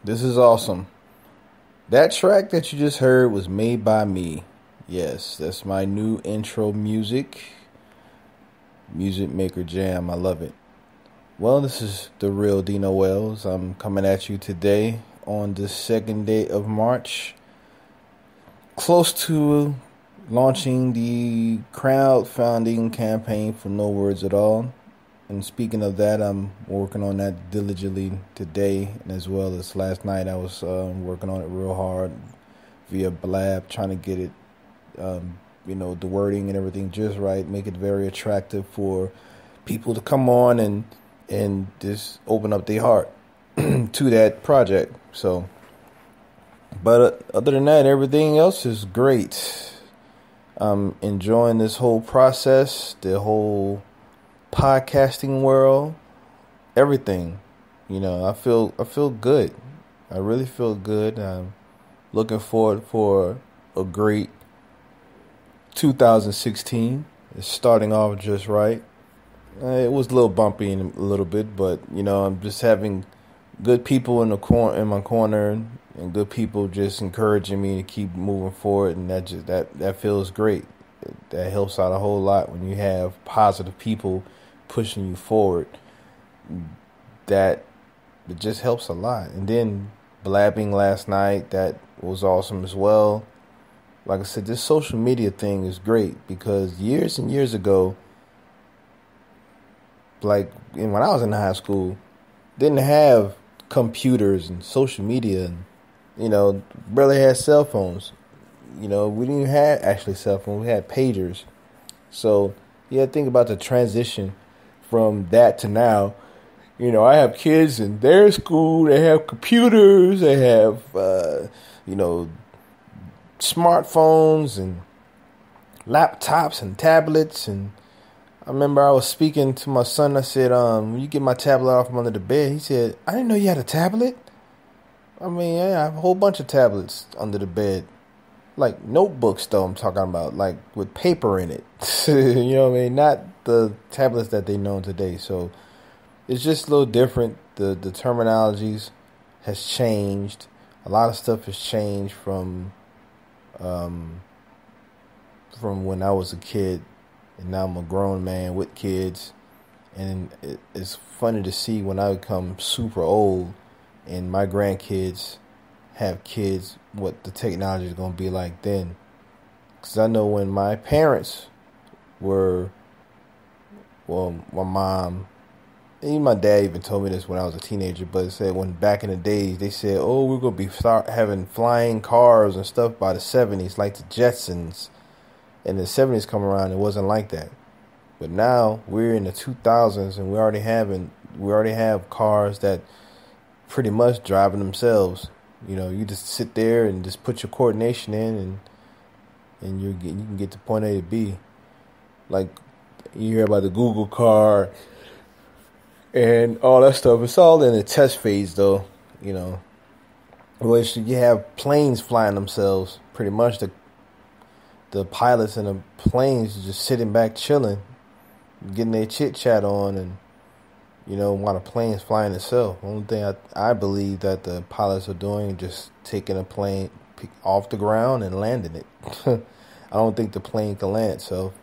This is awesome. That track that you just heard was made by me. Yes, that's my new intro music. Music Maker Jam. I love it. Well, this is the real Dino Wells. I'm coming at you today on the second day of March. Close to launching the crowdfunding campaign for No Words at All. And speaking of that, I'm working on that diligently today, and as well as last night. I was working on it real hard via Blab, trying to get it, the wording and everything just right, make it very attractive for people to come on and just open up their heart to that project. So, but other than that, everything else is great. I'm enjoying this whole process, the whole podcasting world, everything. I feel good. I really feel good. I'm looking forward for a great 2016. It's starting off just right. It was a little bumpy in a little bit, but I'm just having good people in my corner, and good people just encouraging me to keep moving forward, and that feels great. That helps out a whole lot when you have positive people pushing you forward. That it just helps a lot. And then blabbing last night, that was awesome as well. Like I said, this social media thing is great because years and years ago, like when I was in high school, didn't have computers and social media, and barely had cell phones. We didn't even have actually cell phones. We had pagers. So you had to think about the transition from that to now. I have kids in their school. They have computers. They have, smartphones and laptops and tablets. And I remember I was speaking to my son. I said, when you get my tablet off from under the bed, he said, I didn't know you had a tablet. I mean, I have a whole bunch of tablets under the bed. Like notebooks, though, I'm talking about, like with paper in it. You know what I mean? Not the tablets that they know today. So it's just a little different. The terminologies has changed. A lot of stuff has changed from when I was a kid, and now I'm a grown man with kids. And it's funny to see when I become super old and my grandkids have kids, what the technology is going to be like then. Because I know when my parents were, my mom, even my dad even told me this when I was a teenager, but it said when back in the days, they said, we're going to be start having flying cars and stuff by the 70s, like the Jetsons. And the 70s come around, it wasn't like that. But now we're in the 2000s, and we already have cars that pretty much driving themselves. You just sit there and just put your coordination in, and you can get to point A to B. Like you hear about the Google car and all that stuff. It's all in the test phase, though. Which you have planes flying themselves. Pretty much the pilots in the planes just sitting back chilling, getting their chit chat on, and while the plane's flying itself. The only thing I believe that the pilots are doing is just taking a plane off the ground and landing it. I don't think the plane can land itself.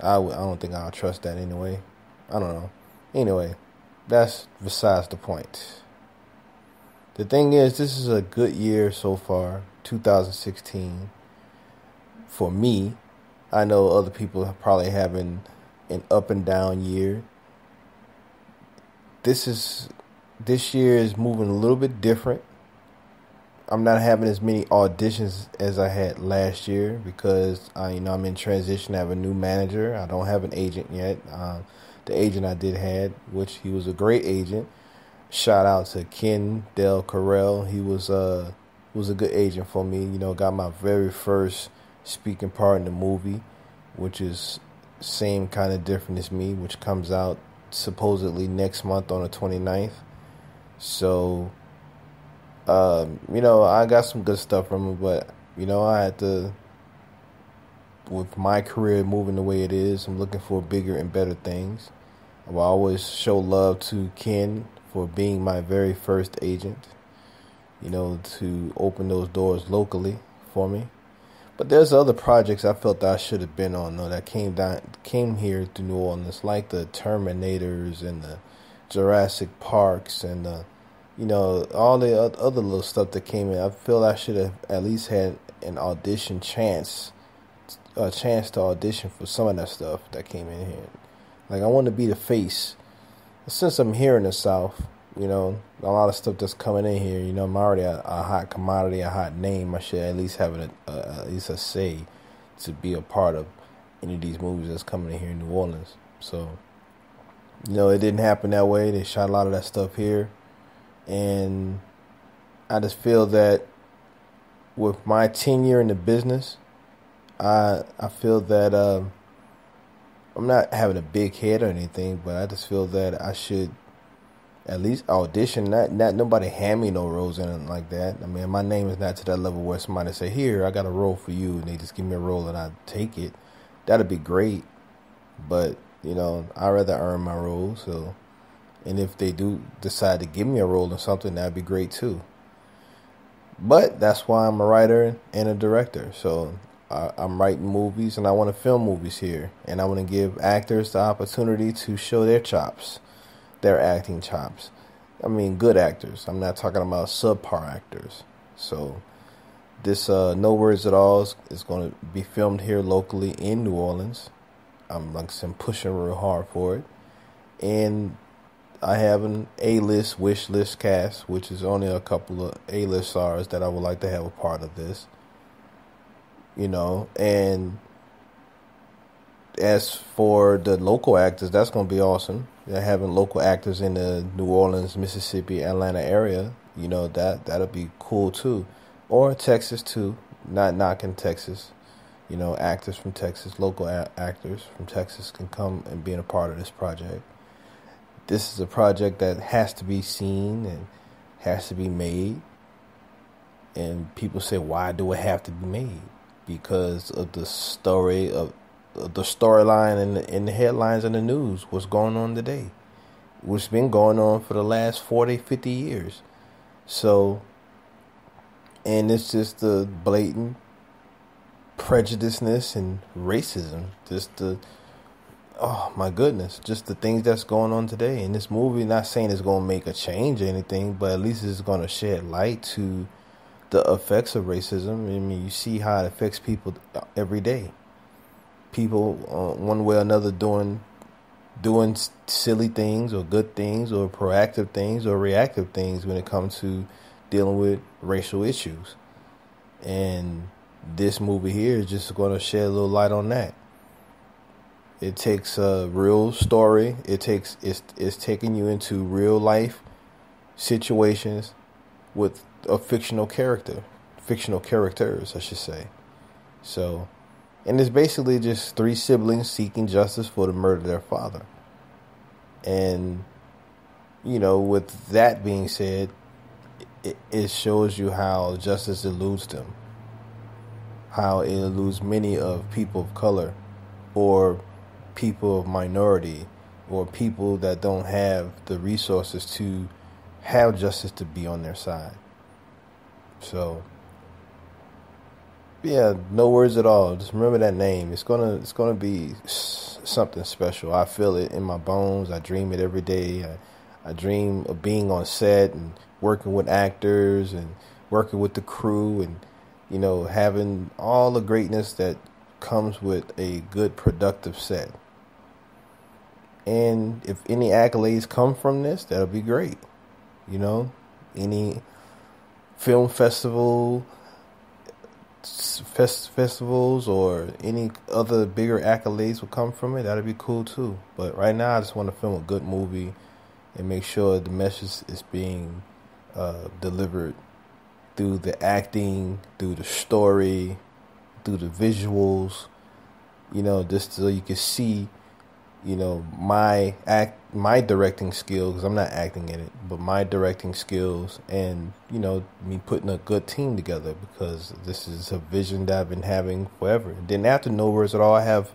I don't think I'll trust that anyway. I don't know. Anyway, that's besides the point. The thing is, this is a good year so far, 2016. For me, I know other people are probably having an up and down year. This year is moving a little bit different. I'm not having as many auditions as I had last year because I'm in transition. I have a new manager. I don't have an agent yet. The agent I did had, which he was a great agent. Shout out to Ken Del Carell. He was a good agent for me. Got my very first speaking part in the movie, which is same kind of different as me, which comes out supposedly next month on the 29th. So, I got some good stuff from it, but, I had to, with my career moving the way it is, I'm looking for bigger and better things. I will always show love to Ken for being my very first agent. to open those doors locally for me. But there's other projects I felt that I should have been on, though, that came here to New Orleans, like the Terminators and the Jurassic Parks and the, all the other little stuff that came in. I feel I should have at least had an audition chance, a chance to audition for some of that stuff that came in here. Like, I want to be the face. Since I'm here in the South, a lot of stuff that's coming in here, I'm already a hot commodity, a hot name. I should at least have at least a say to be a part of any of these movies that's coming in here in New Orleans. So, it didn't happen that way. They shot a lot of that stuff here. And I just feel that with my tenure in the business, I feel that I'm not having a big head or anything, but I just feel that I should at least audition. Not nobody hand me no roles in it like that. I mean, my name is not to that level where somebody say, "Here, I got a role for you," and they just give me a role and I take it. That'd be great, but I'd rather earn my role. So, and if they do decide to give me a role in something, that'd be great too. But that's why I'm a writer and a director. So I'm writing movies and I want to film movies here, and I want to give actors the opportunity to show their chops. Their acting chops. I mean, good actors. I'm not talking about subpar actors. So this No Words at All is going to be filmed here locally in New Orleans. I'm pushing real hard for it. And I have an A-list wish list cast, which is only a couple of A-list stars that I would like to have a part of this. And as for the local actors, that's going to be awesome. Having local actors in the New Orleans, Mississippi, Atlanta area, that'll be cool too. Or Texas too. Not knocking Texas. Actors from Texas, local actors from Texas can come and be a part of this project. This is a project that has to be seen and has to be made. And people say, why do it have to be made? Because of the story of the storyline in the headlines in the news, what's going on today, what's been going on for the last 40, 50 years. So, and it's just the blatant prejudiceness and racism, oh my goodness, just the things that's going on today. And this movie, not saying it's going to make a change or anything, but at least it's going to shed light to the effects of racism. I mean, you see how it affects people every day. People, one way or another, doing silly things or good things or proactive things or reactive things when it comes to dealing with racial issues. And this movie here is just going to shed a little light on that. It takes a real story. It's taking you into real life situations with a fictional characters, I should say. So, and it's basically just three siblings seeking justice for the murder of their father. And, with that being said, it shows you how justice eludes them. How it eludes many of people of color or people of minority or people that don't have the resources to have justice to be on their side. So, yeah, No Words at All. Just remember that name. It's gonna be something special. I feel it in my bones. I dream it every day. I dream of being on set and working with actors and working with the crew and having all the greatness that comes with a good productive set. And if any accolades come from this, that'll be great. Any film festivals or any other bigger accolades will come from it, that'd be cool too. But right now I just want to film a good movie and make sure the message is being delivered through the acting, through the story, through the visuals, just so you can see, my directing skills, because I'm not acting in it, but my directing skills and, me putting a good team together, because this is a vision that I've been having forever. And then after No Words at All, I have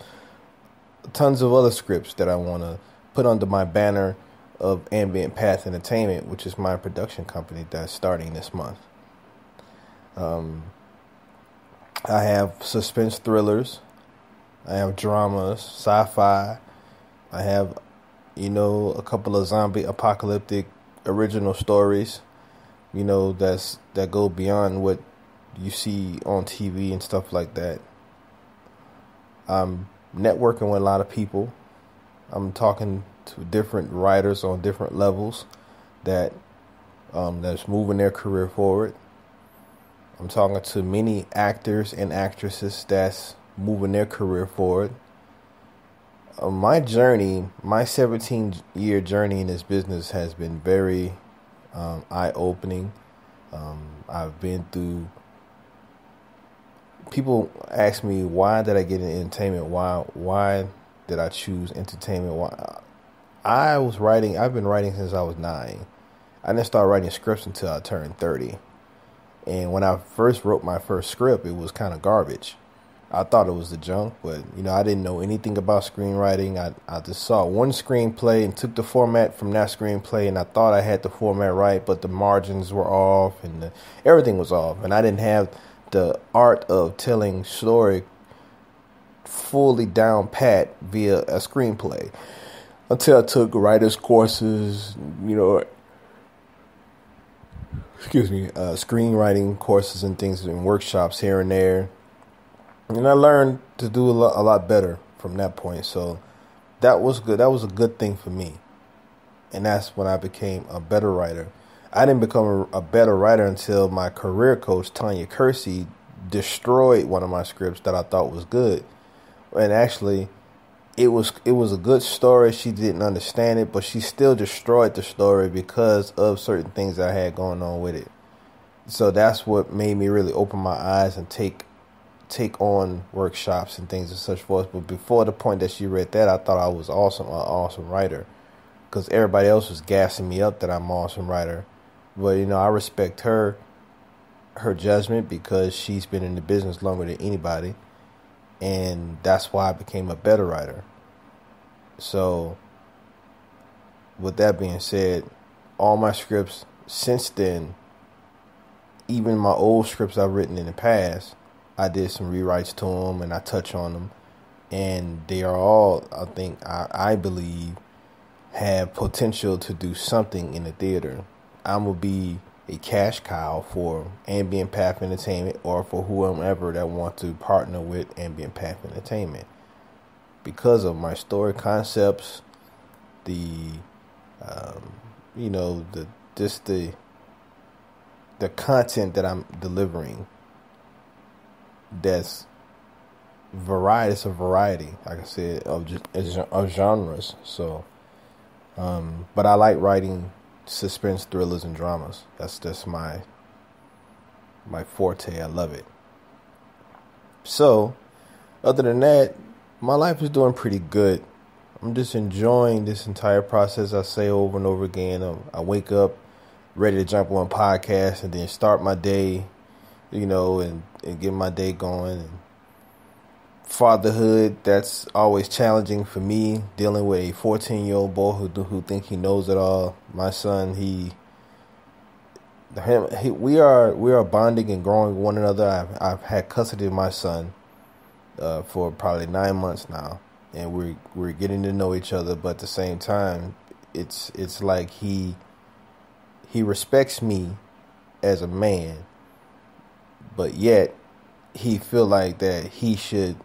tons of other scripts that I want to put under my banner of Ambient Path Entertainment, which is my production company that's starting this month. I have suspense thrillers. I have dramas, sci-fi. I have, a couple of zombie apocalyptic original stories, that go beyond what you see on TV and stuff like that. I'm networking with a lot of people. I'm talking to different writers on different levels that's moving their career forward. I'm talking to many actors and actresses that's moving their career forward. My journey, my 17-year journey in this business has been very eye-opening. I've been through. People ask me, why did I get into entertainment? Why did I choose entertainment? Why? I've been writing since I was 9. I didn't start writing scripts until I turned 30. And when I first wrote my first script, it was kind of garbage. I thought it was the junk, but, I didn't know anything about screenwriting. I just saw one screenplay and took the format from that screenplay, and I thought I had the format right, but the margins were off and everything was off. And I didn't have the art of telling story fully down pat via a screenplay until I took writers courses, screenwriting courses and things and workshops here and there. And I learned to do a lot better from that point. So that was good. That was a good thing for me. And that's when I became a better writer. I didn't become a better writer until my career coach, Tanya Kersey, destroyed one of my scripts that I thought was good. And actually, it was a good story. She didn't understand it, but she still destroyed the story because of certain things I had going on with it. So that's what made me really open my eyes and take on workshops and things of such forth. But before the point that she read that, I thought I was an awesome writer, because everybody else was gassing me up that I'm an awesome writer. But I respect her judgment, because she's been in the business longer than anybody, and that's why I became a better writer. So with that being said, all my scripts since then, even my old scripts I've written in the past, I did some rewrites to them and I touch on them, and they are all, I believe, have potential to do something in the theater. I'm going to be a cash cow for Ambient Path Entertainment, or for whoever that wants to partner with Ambient Path Entertainment, because of my story concepts, the content that I'm delivering. That's variety. It's a variety, like I said, of genres. So, but I like writing suspense thrillers and dramas. That's my forte. I love it. So, other than that, my life is doing pretty good. I'm just enjoying this entire process. I say over and over again, I wake up ready to jump on a podcast and then start my day, and get my day going. And fatherhood, that's always challenging for me, dealing with a 14-year-old boy who think he knows it all. My son, we are bonding and growing with one another. I've had custody of my son for probably 9 months now, and we're getting to know each other. But at the same time, it's like he respects me as a man, but yet he feel like that he think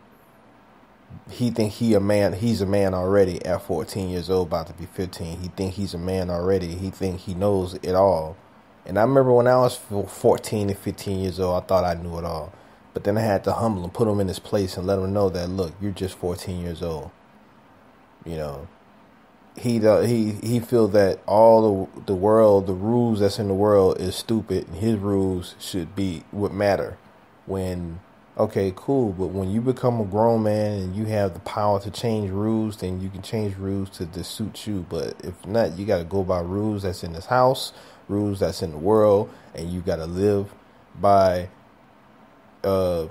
he's a man already at 14 years old, about to be 15. He think he's a man already. He think he knows it all. And I remember when I was 14 and 15 years old, I thought I knew it all. But then I had to humble him, put him in his place, and let him know that, look, you're just 14 years old. He feel that all the world, the rules that's in the world is stupid, and his rules would matter. When, okay, cool, but when you become a grown man and you have the power to change rules, then you can change rules to suit you. But if not, you got to go by rules that's in this house, rules that's in the world, and you got to live by the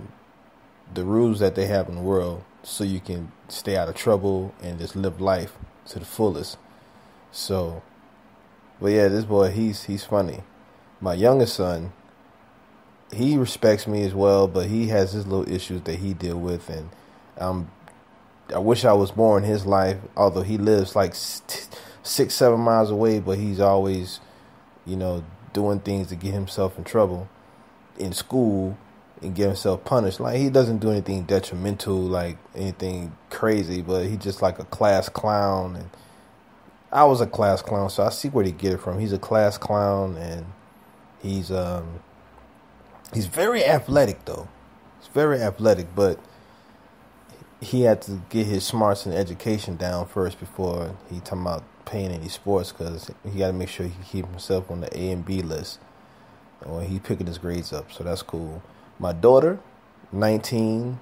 rules that they have in the world, so you can stay out of trouble and just live life to the fullest. So, but yeah, this boy, he's funny. My youngest son, he respects me as well, but he has his little issues that he deal with, and I wish I was more in his life, although he lives like 6-7 miles away, but he's always, doing things to get himself in trouble in school and get himself punished. Like, he doesn't do anything detrimental, like anything crazy, but he just like a class clown. And I was a class clown, so I see where they get it from. He's a class clown, and he's very athletic, though. He's very athletic, but he had to get his smarts and education down first before he talking about playing any sports, because he got to make sure he keep himself on the A and B list when he picking his grades up. So that's cool. My daughter, 19,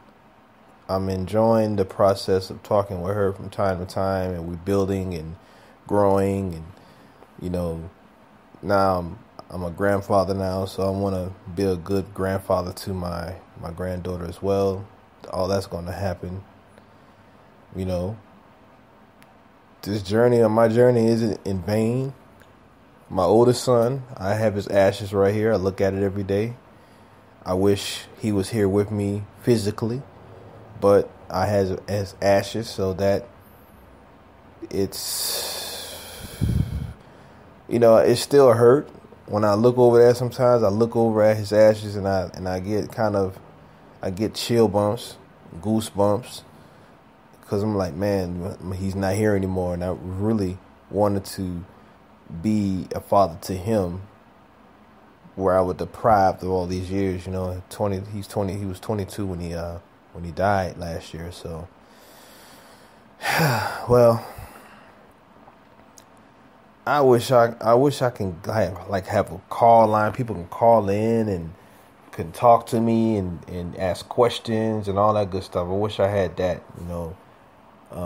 I'm enjoying the process of talking with her from time to time, and we're building and growing, and now I'm a grandfather now, so I want to be a good grandfather to my granddaughter as well. All that's going to happen. My journey isn't in vain. My oldest son, I have his ashes right here. I look at it every day. I wish he was here with me physically, but I have his ashes, so that it still hurt. When I look over there, sometimes I look over at his ashes and I get chill bumps, goosebumps, because I'm like, man, he's not here anymore, and I really wanted to be a father to him, where I was deprived of all these years. He was 22 when he died last year. So, well, I wish I can have a call line. People can call in and can talk to me and ask questions and all that good stuff. I wish I had that.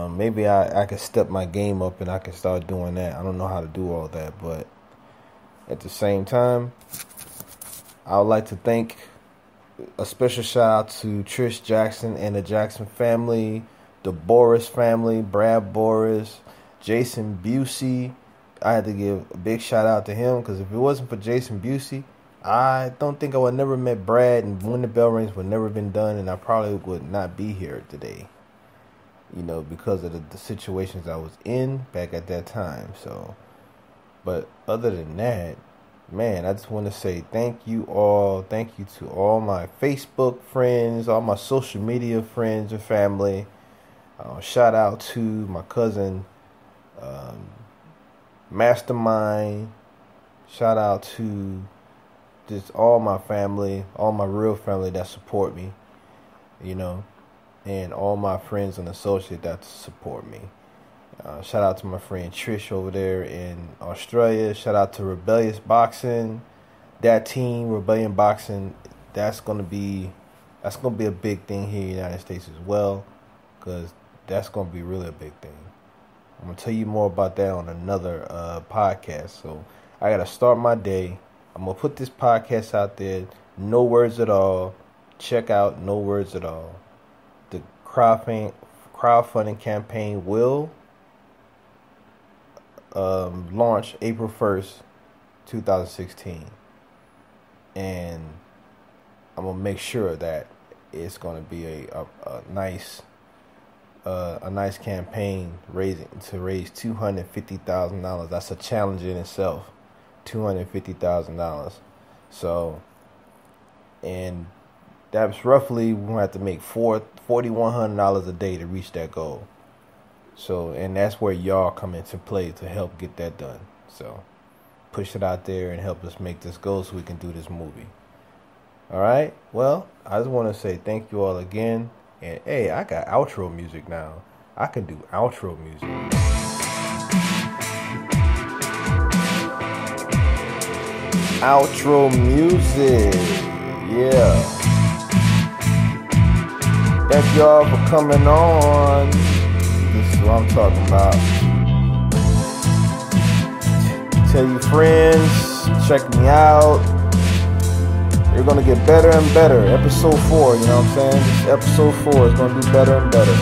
Maybe I could step my game up and I can start doing that. I don't know how to do all that, but at the same time, I would like to thank a special shout out to Trish Jackson and the Jackson family, the Boris family, Brad Boris, Jason Busey. I had to give a big shout out to him, because if it wasn't for Jason Busey, I don't think I would never met Brad, and When the Bell Rings would never been done, and I probably would not be here today, because of the situations I was in back at that time. So, but other than that, man, I just want to say thank you all. Thank you to all my Facebook friends, all my social media friends and family. Shout out to my cousin, Mastermind. Shout out to just all my family, all my real family that support me, and all my friends and associates that support me. Shout out to my friend Trish over there in Australia. Shout out to Rebellious Boxing. That team, Rebellion Boxing, that's gonna be a big thing here in the United States as well, because that's gonna be really a big thing. I'm gonna tell you more about that on another podcast. So I gotta start my day. I'm gonna put this podcast out there. No words at all. Check out No Words at All. The crowdfunding campaign will launch April 1st, 2016, and I'm gonna make sure that it's gonna be a nice campaign to raise $250,000. That's a challenge in itself, $250,000. So, and that's roughly, we're gonna have to make $4,100 a day to reach that goal. So, and that's where y'all come into play to help get that done. So, push it out there and help us make this goal so we can do this movie. All right. Well, I just want to say thank you all again. And hey, I got outro music now. I can do outro music. Outro music. Yeah. Thank y'all for coming on. This is what I'm talking about. Tell your friends, check me out. You're going to get better and better. Episode 4, you know what I'm saying? This episode 4 is going to do better and better.